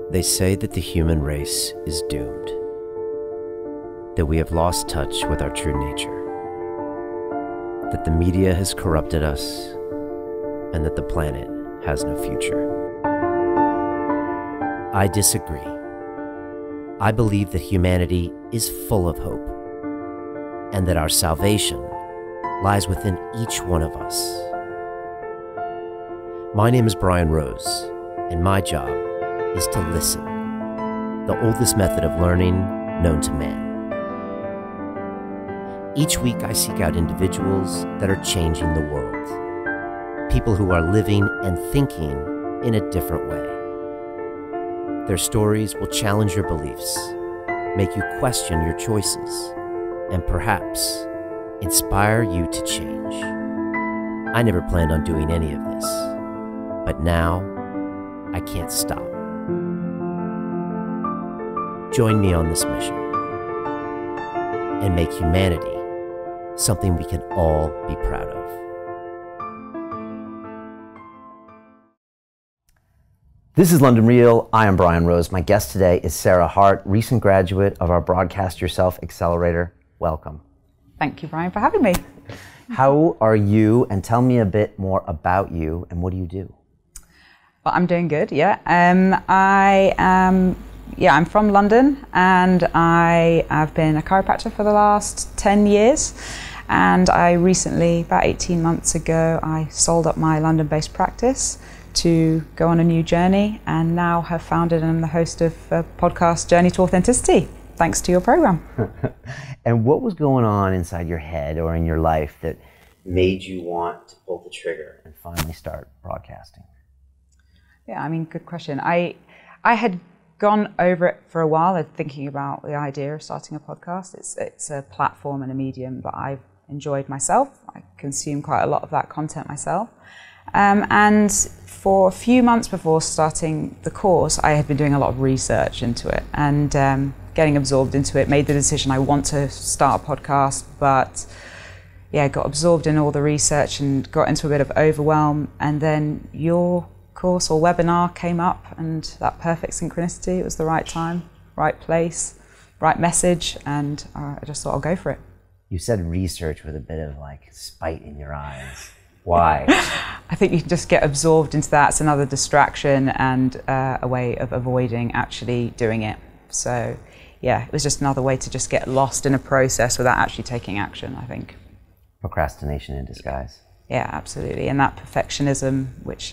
They say that the human race is doomed, that we have lost touch with our true nature, that the media has corrupted us, and that the planet has no future. I disagree. I believe that humanity is full of hope, and that our salvation lies within each one of us. My name is Brian Rose, and my job is to listen, the oldest method of learning known to man. Each week I seek out individuals that are changing the world, people who are living and thinking in a different way. Their stories will challenge your beliefs, make you question your choices, and perhaps inspire you to change. I never planned on doing any of this, but now I can't stop. Join me on this mission and make humanity something we can all be proud of. This is London Real. I am Brian Rose. My guest today is Sarah Hart, recent graduate of our Broadcast Yourself Accelerator. Welcome. Thank you, Brian, for having me. How are you? And tell me a bit more about you and what do you do? Well, I'm doing good, yeah. I'm from London, and I have been a chiropractor for the last 10 years. And I recently, about 18 months ago, I sold up my London-based practice to go on a new journey, and now have founded and am the host of a podcast, Journey to Authenticity, thanks to your program. And what was going on inside your head or in your life that made you want to pull the trigger and finally start broadcasting? Yeah, I mean, good question. I had gone over it for a while, thinking about the idea of starting a podcast. It's a platform and a medium that I've enjoyed myself. I consume quite a lot of that content myself. And for a few months before starting the course, I had been doing a lot of research into it and getting absorbed into it, made the decision I want to start a podcast, but yeah, got absorbed in all the research and got into a bit of overwhelm. And then your course or webinar came up, and that perfect synchronicity. It was the right time, right place, right message, and I just thought I'll go for it. You said research with a bit of like spite in your eyes. Why? I think you can just get absorbed into that. It's another distraction and a way of avoiding actually doing it. So yeah, it was just another way to just get lost in a process without actually taking action, I think. Procrastination in disguise. Yeah, absolutely. And that perfectionism, which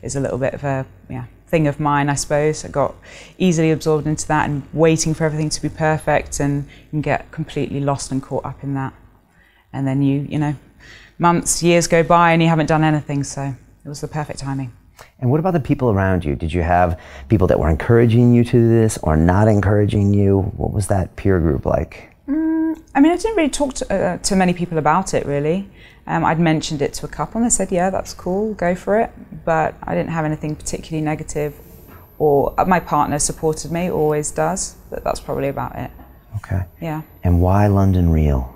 is a little bit of a thing of mine, I suppose. I got easily absorbed into that and waiting for everything to be perfect, and you can get completely lost and caught up in that. And then you know, months, years go by and you haven't done anything, so it was the perfect timing. And what about the people around you? Did you have people that were encouraging you to do this or not encouraging you? What was that peer group like? I mean, I didn't really talk to many people about it, really. I'd mentioned it to a couple and they said, yeah, that's cool, go for it. But I didn't have anything particularly negative, or my partner supported me, always does, but that's probably about it. Okay. Yeah. And why London Real?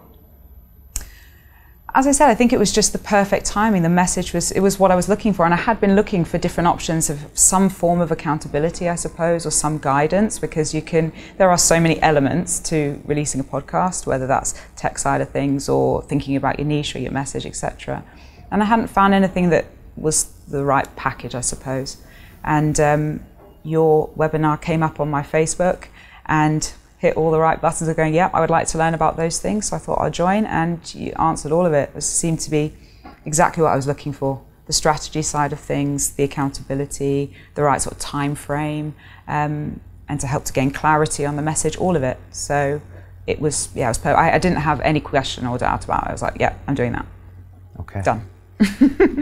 As I said, I think it was just the perfect timing. The message was what I was looking for, and I had been looking for different options of some form of accountability, I suppose, or some guidance, because there are so many elements to releasing a podcast, whether that's tech side of things or thinking about your niche or your message, etc. And I hadn't found anything that was the right package, I suppose. And your webinar came up on my Facebook and hit all the right buttons of going, yeah, I would like to learn about those things. So I thought I'd join, and you answered all of it. It seemed to be exactly what I was looking for. The strategy side of things, the accountability, the right sort of time frame, and to help to gain clarity on the message, all of it. So it was perfect. I didn't have any question or doubt about it. I was like, yeah, I'm doing that. Okay. Done.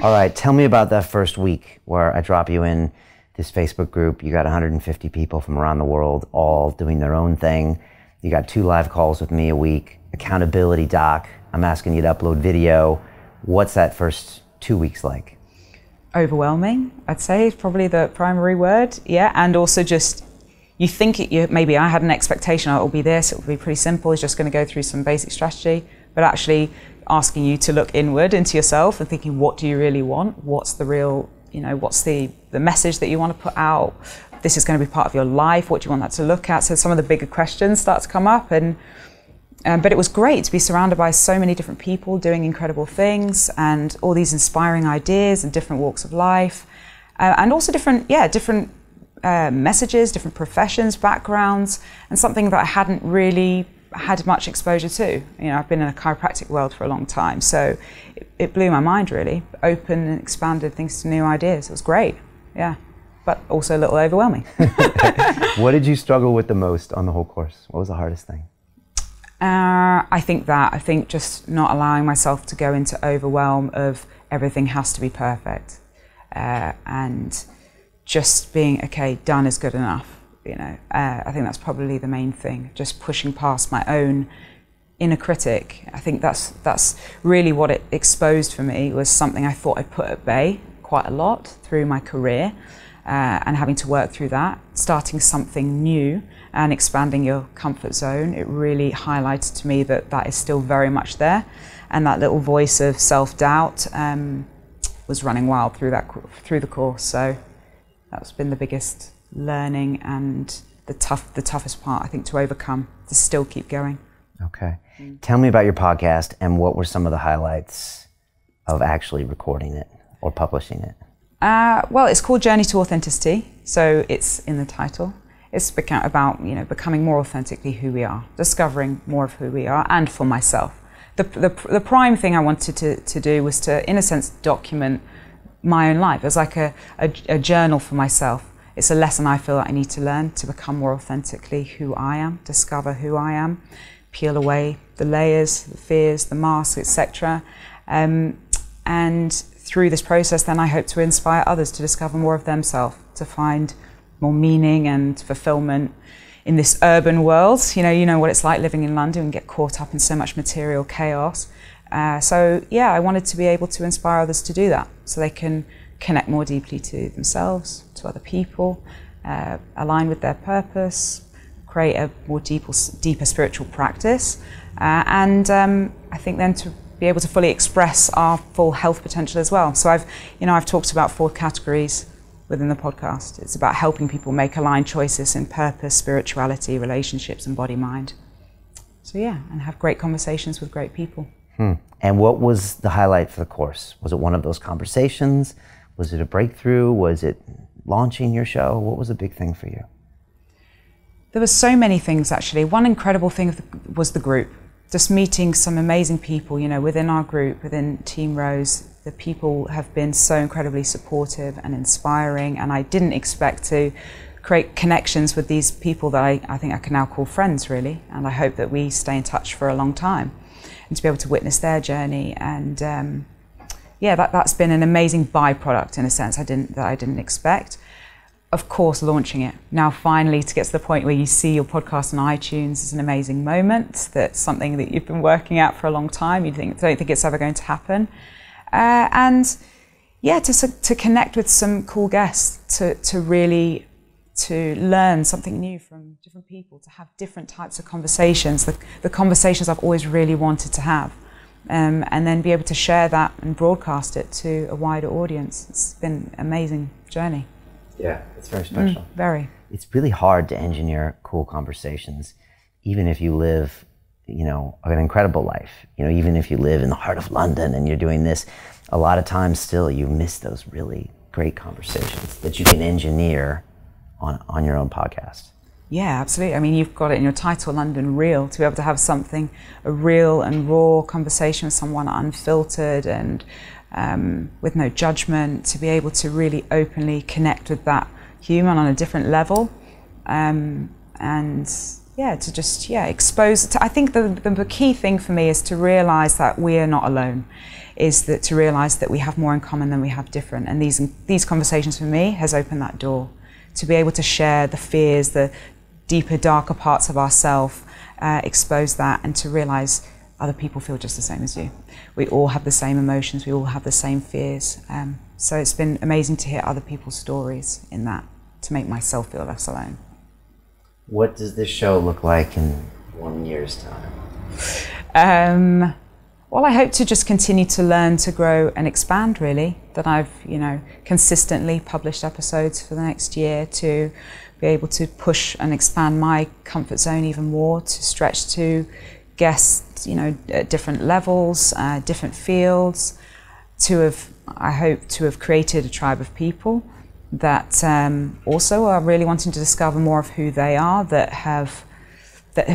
All right, tell me about that first week where I drop you in this Facebook group. You got 150 people from around the world, all doing their own thing. You got 2 live calls with me a week, accountability doc. I'm asking you to upload video. What's that first 2 weeks like? Overwhelming, I'd say, is probably the primary word. Yeah, and also just, you think maybe I had an expectation, it will be this, it will be pretty simple, it's just going to go through some basic strategy, but actually asking you to look inward into yourself and thinking, what do you really want? What's the real you know, what's the message that you want to put out? This is going to be part of your life. What do you want that to look at? So some of the bigger questions start to come up, and but it was great to be surrounded by so many different people doing incredible things and all these inspiring ideas and different walks of life, and also different messages, different professions, backgrounds, and something that I hadn't really had much exposure to. You know, I've been in a chiropractic world for a long time, so it blew my mind, really. Opened and expanded things to new ideas. It was great, yeah, but also a little overwhelming. What did you struggle with the most on the whole course? What was the hardest thing? I think just not allowing myself to go into overwhelm of everything has to be perfect, and just being, okay, done is good enough. You know, I think that's probably the main thing. Just pushing past my own inner critic. I think that's really what it exposed for me, was something I thought I'd put at bay quite a lot through my career, and having to work through that, starting something new and expanding your comfort zone. It really highlighted to me that that is still very much there, and that little voice of self-doubt was running wild through the course. So that's been the biggest learning and the toughest part, I think, to overcome, to still keep going. Okay. Tell me about your podcast, and what were some of the highlights of actually recording it or publishing it? Well, it's called Journey to Authenticity, so it's in the title. It's about, you know, becoming more authentically who we are, discovering more of who we are, and for myself. The prime thing I wanted to do was to, in a sense, document my own life. It was like a journal for myself. It's a lesson I feel that I need to learn to become more authentically who I am, discover who I am, peel away the layers, the fears, the masks, etc. And through this process, then I hope to inspire others to discover more of themselves, to find more meaning and fulfillment in this urban world. You know what it's like living in London and get caught up in so much material chaos. So yeah, I wanted to be able to inspire others to do that, so they can connect more deeply to themselves, to other people, align with their purpose, create a more deeper spiritual practice, and I think then to be able to fully express our full health potential as well. So I've talked about 4 categories within the podcast. It's about helping people make aligned choices in purpose, spirituality, relationships, and body-mind. So yeah, and have great conversations with great people. And what was the highlight for the course? Was it one of those conversations? Was it a breakthrough? Was it launching your show? What was a big thing for you? There were so many things, actually. One incredible thing was the group. Just meeting some amazing people, you know, within our group, within Team Rose. The people have been so incredibly supportive and inspiring, and I didn't expect to create connections with these people that I think I can now call friends, really. And I hope that we stay in touch for a long time, and to be able to witness their journey. And yeah, that's been an amazing byproduct, in a sense, that I didn't expect. Of course, launching it. Now finally to get to the point where you see your podcast on iTunes is an amazing moment. That's something that you've been working at for a long time. You don't think it's ever going to happen. And yeah, to connect with some cool guests, to really learn something new from different people, to have different types of conversations, the conversations I've always really wanted to have. And then be able to share that and broadcast it to a wider audience. It's been an amazing journey. Yeah, it's very special. Very. It's really hard to engineer cool conversations, even if you live, you know, an incredible life. You know, even if you live in the heart of London and you're doing this, a lot of times still you miss those really great conversations that you can engineer on your own podcast. Yeah, absolutely. I mean, you've got it in your title, London Real, to be able to have a real and raw conversation with someone, unfiltered and with no judgment, to be able to really openly connect with that human on a different level, and yeah, to just expose. I think the key thing for me is to realize that we are not alone. Is that to realize that we have more in common than we have different, and these conversations for me has opened that door to be able to share the fears, the deeper, darker parts of ourselves, expose that, and to realize other people feel just the same as you. We all have the same emotions, we all have the same fears. So it's been amazing to hear other people's stories in that, to make myself feel less alone. What does this show look like in 1 year's time? Well, I hope to just continue to learn, to grow and expand, really. That I've, consistently published episodes for the next year, to be able to push and expand my comfort zone even more, to stretch to guests, at different levels, different fields, I hope to have created a tribe of people that also are really wanting to discover more of who they are, that have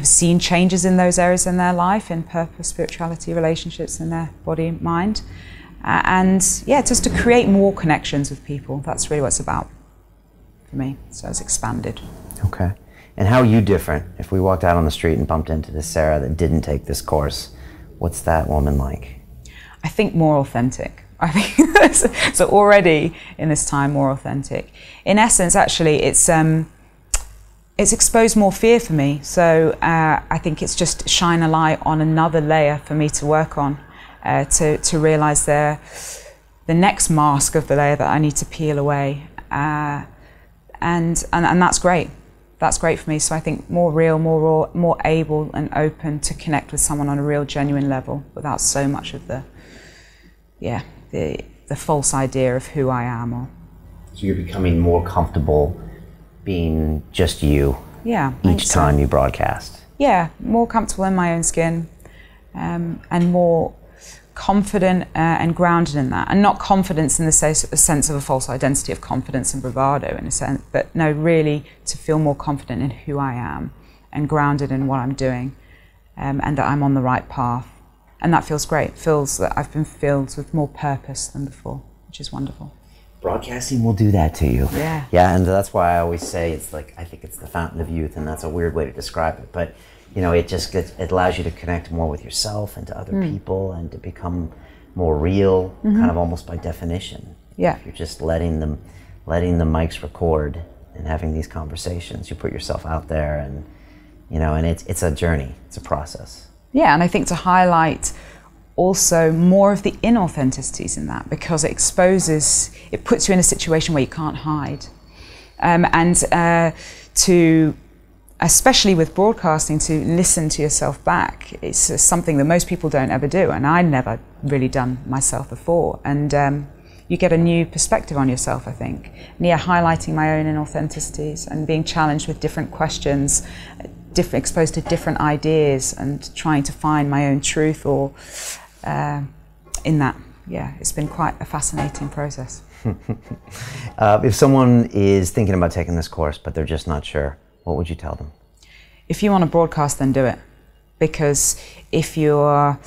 seen changes in those areas in their life, in purpose, spirituality, relationships, in their body, mind. Just to create more connections with people. That's really what it's about for me. So it's expanded. Okay. And how are you different? If we walked out on the street and bumped into this Sarah that didn't take this course, what's that woman like? I think more authentic. I think so. Already in this time, more authentic. In essence, actually, it's exposed more fear for me. So I think it's just shine a light on another layer for me to work on, to realize the next mask of the layer that I need to peel away, and that's great. That's great for me. So I think more real, more raw, more able and open to connect with someone on a real, genuine level without so much of the false idea of who I am. So you're becoming more comfortable being just you. Yeah. Each time you broadcast. Yeah, more comfortable in my own skin, and more confident and grounded in that. And not confidence in the sense of a false identity of confidence and bravado in a sense, but no, really to feel more confident in who I am and grounded in what I'm doing, and that I'm on the right path. And that feels great. It feels that I've been filled with more purpose than before, which is wonderful. Broadcasting will do that to you. Yeah. Yeah, and that's why I always say it's like, I think it's the fountain of youth, and that's a weird way to describe it. But it allows you to connect more with yourself and to other people, and to become more real, kind of almost by definition. Yeah. If you're just letting the mics record and having these conversations, you put yourself out there, and and it's a journey, it's a process. Yeah, and I think to highlight also more of the inauthenticities in that, because it puts you in a situation where you can't hide. To, especially with broadcasting, to listen to yourself back, it's something that most people don't ever do, and I'd never really done myself before. And you get a new perspective on yourself, I think. And yeah, highlighting my own inauthenticities and being challenged with different questions, exposed to different ideas, and trying to find my own truth or in that. Yeah, it's been quite a fascinating process. If someone is thinking about taking this course but they're just not sure, what would you tell them? If you want to broadcast, then do it. Because if you're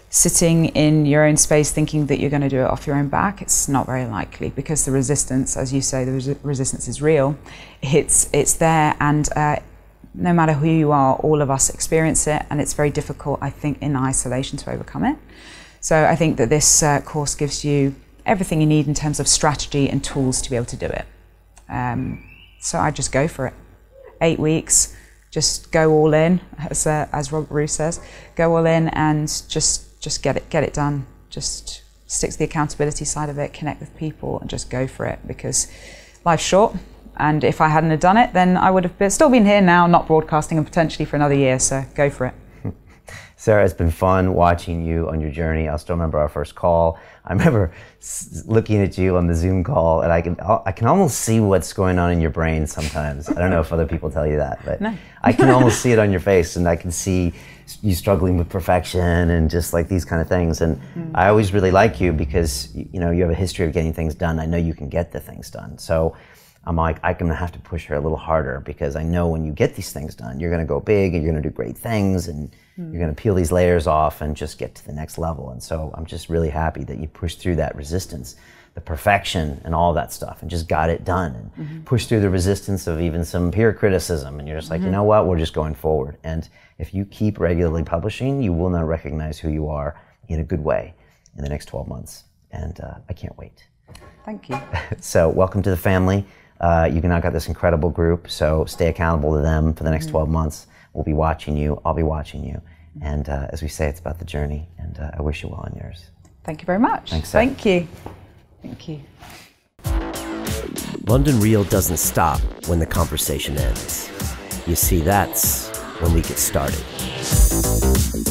sitting in your own space thinking that you're going to do it off your own back, it's not very likely, because the resistance, as you say, the resistance is real. It's there, and no matter who you are, all of us experience it, and it's very difficult, I think, in isolation to overcome it. So I think that this course gives you everything you need in terms of strategy and tools to be able to do it. So I just go for it. 8 weeks, just go all in, as Robert Roos says, go all in and just get it done. Just stick to the accountability side of it, connect with people, and just go for it, because life's short. And if I hadn't have done it, then I would have still been here now, not broadcasting, and potentially for another year. So go for it. Sarah, it's been fun watching you on your journey. I'll still remember our first call. I remember looking at you on the Zoom call, and I can almost see what's going on in your brain sometimes. I don't know if other people tell you that, but no. I can almost see it on your face, and I can see you struggling with perfection and just like these kind of things. And I always really like you because you have a history of getting things done. I know you can get the things done. So I'm like, I'm gonna have to push her a little harder, because I know when you get these things done, you're gonna go big and you're gonna do great things, and you're gonna peel these layers off and just get to the next level. And so I'm just really happy that you pushed through that resistance, the perfection and all that stuff, and just got it done, and pushed through the resistance of even some peer criticism. And you're just like, you know what, we're just going forward. And if you keep regularly publishing, you will not recognize who you are in a good way in the next 12 months. And I can't wait. Thank you. So welcome to the family. You've now got this incredible group, so stay accountable to them for the next 12 months. We'll be watching you. I'll be watching you. And as we say, it's about the journey, and I wish you well on yours. Thank you very much. Thanks, Sarah. Thank you. Thank you. London Real doesn't stop when the conversation ends. You see, that's when we get started.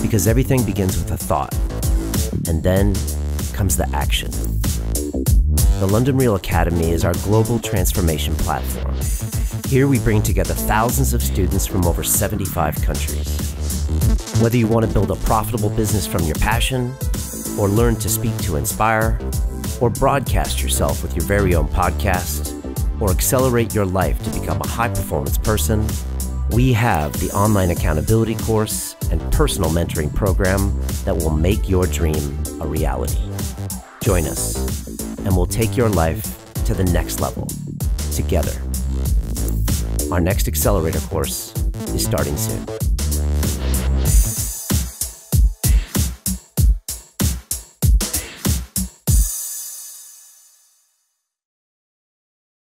Because everything begins with a thought. And then comes the action. The London Real Academy is our global transformation platform. Here we bring together thousands of students from over 75 countries. Whether you want to build a profitable business from your passion, or learn to speak to inspire, or broadcast yourself with your very own podcast, or accelerate your life to become a high-performance person, we have the online accountability course and personal mentoring program that will make your dream a reality. Join us, and we'll take your life to the next level, together. Our next accelerator course is starting soon.